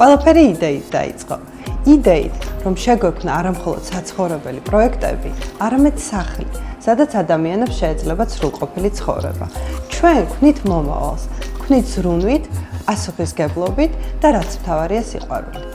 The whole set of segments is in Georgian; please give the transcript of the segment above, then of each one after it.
ყველაფერი იდეით დაიწყო. იდეით, რომ შეგვექმნა არა მხოლოდ საცხოვრებელი პროექტები, არამედ სახლი, სადაც ადამიანებს შეეძლება სრულყოფილი ცხოვრება. ჩვენ ქმნით მომავალს, ქმნით ზრუნვით, პასუხისგებლობით და რაც მთავარია სიყვარულით.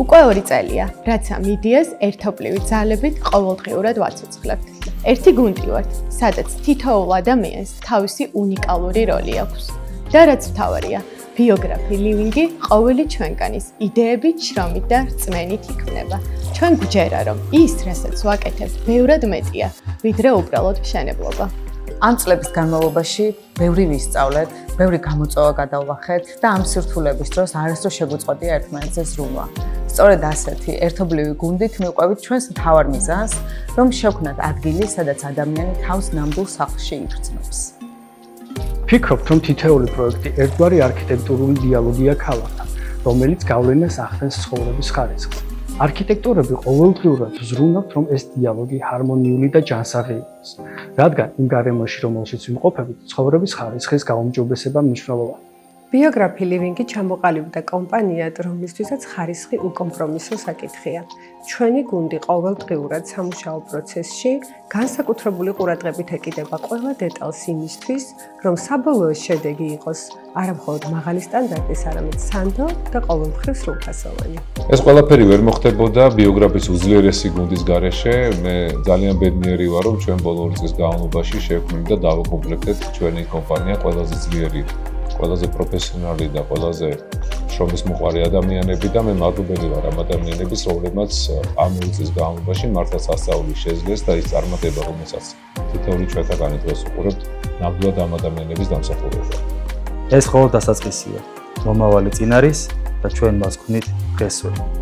უკვე 2 წელია, რაც ამ იდეას ერთობლივი ძალებით ყოველდღიურად ვაცოცხლებთ. ერთი გუნდი ვართ, სადაც თითოეულ ადამიანს თავისი უნიკალური როლი აქვს. და რაც მთავარია, ბიოგრაფი ლივინგი ყოველი ჩვენგანის იდეებით, შრომით და რწმენით იქმნება. ჩვენ გვჯერა, რომ ის, რასაც ვაკეთებთ, ბევრად მეტია, ვიდრე უბრალოდ მშენებლობა. ამ წლების განმავლობაში ბევრი ვისწავლეთ, ბევრი გამოწვევა გადავახეთ და ამ სირთულების დროს არასდროს შეგვუწყვეტია ერთმანეთზე ზრუნვა. სწორედ ასეთი ერთობლივი გუნდით მივყვებით ჩვენს მთავარ მიზანს, რომ შევქმნათ ადგილი, სადაც ადამიანი თავს ნამდვილ სახლში იგრძნობს. ვფიქრობთ, რომ თითოეული პროექტი ერთგვარი არქიტექტურული დიალოგია ქალაქთან, რომელიც გავლენას ახდენს ცხოვრების ხარისხს. არქიტექტორები ყოველდღიურად ზრუნავთ, რომ ეს დიალოგი ჰარმონიული და ჯანსაღი იყოს, რადგან იმ გარემოში, რომელშიც ვიმყოფებით, ცხოვრების ხარისხის გაუმჯობესება მნიშვნელოვანია. ბიოგრაფი ლივინგი ჩამოყალიბდა კომპანიად, რომლისთვისაც ხარისხი უკომპრომისო საკითხია. ჩვენი გუნდი ყოველდღიურად სამუშაო პროცესში განსაკუთრებული ყურადღებით ეკიდება ყველა დეტალს იმისთვის, რომ საბოლოო შედეგი იყოს არა მხოლოდ მაღალი სტანდარტის, არამედ სანდო და ყოველმხრივ სრულფასოვანი. ეს ყველაფერი ვერ მოხდებოდა ბიოგრაფის უძლიერესი გუნდის გარეშე. მე ძალიან ბედნიერი ვარ, რომ ჩვენ ბოლო 2 წლის განმავლობაში შევქმნით და დავაკომპლექტეთ ჩვენი კომპანია ყველაზე ძლიერი, ყველაზე პროფესიონალი და ყველაზე შრომის მოყვარე ადამიანები და მე მადლობელი ვარ ამ ადამიანების, რომლებმაც ამ 2 წლის განმავლობაში მართლაც ასწავლი შეძლეს და ის წარმატება, რომელსაც თითოეული ჩვენთაგანი დღეს უყურებთ, ნამდვილად ამ ადამიანების დამსახურებაა. ეს მხოლოდ დასაწყისია. მომავალი წინ არის და ჩვენ მას ვქმნით დღესვე.